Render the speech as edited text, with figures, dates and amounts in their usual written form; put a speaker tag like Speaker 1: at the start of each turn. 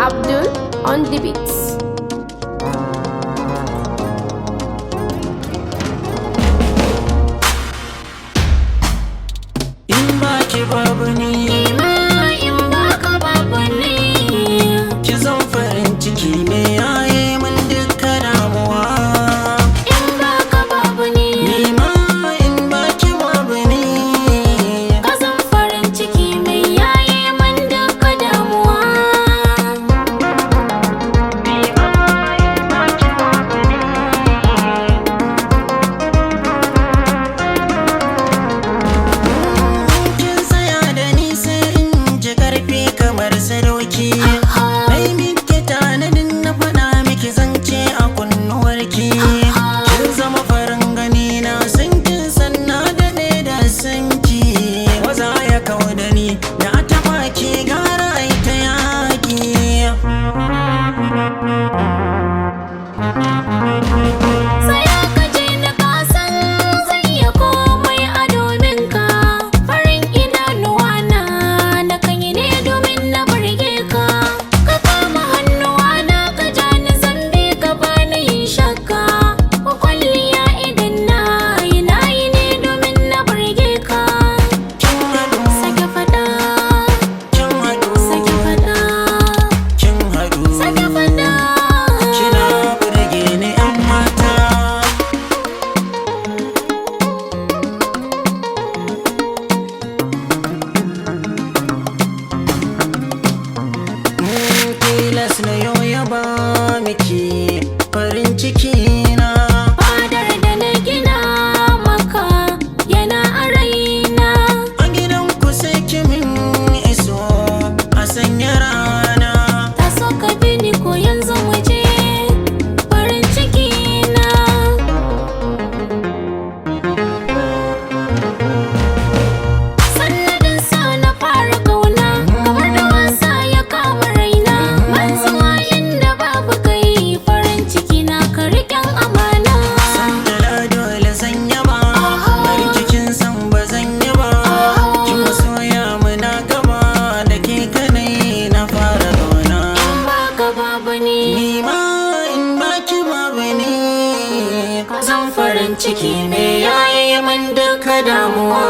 Speaker 1: Abdul on the beats.
Speaker 2: Babu ni in baka babu ni ki zan farin ciki me yaye min duka damuwa.
Speaker 1: In baka babu ni
Speaker 2: in baki babu ni
Speaker 1: ka zan farin ciki me yaye min duka damuwa.
Speaker 2: in baki babu ni kamar sadauki mai miki tanadin na faɗa miki zance a kunnuwarki. Kin zama farin gani na san kin san na daɗe da sanki. Waza ya kawo da ni da taɓa ki gara ai ta yaƙi.
Speaker 1: Saya ka je na kasan zai yi komai a domin ka. Farin idanuwa na kan yi ne domin na burge ka. Ka kama hannuwa na ka ja ni zambe ka bani yin shakka. Kwalliya idan na yi ne domin na burge ka.
Speaker 2: Kin haɗu,
Speaker 1: Sake faɗa,
Speaker 2: kin haɗu,
Speaker 1: sake faɗa,
Speaker 2: kin haɗu,
Speaker 1: sake faɗa.
Speaker 2: kina burge ni 'yan mata. Tilas na yau ya ba miki farin ciki na.
Speaker 1: Fadar da na gina maka yana a raina.
Speaker 2: A gidan ku sai kimin iso a sanya rana.
Speaker 1: Ta so ka bi ni ko yanzu mu je farin ciki na. Sannadin sa na fara kauna kamar da wasa ya kama raina. Ban zuwa inda babu kai farin ciki na ka riƙen amana.
Speaker 2: Sandala dole zan yaba, bari cikin san ba zan yaba. Kin masoya muna gaba da ke kanai na fara gona.
Speaker 1: In baka babu ni
Speaker 2: Ni in baki babu ni
Speaker 1: zan farin ciki me yayi min duka damuwa.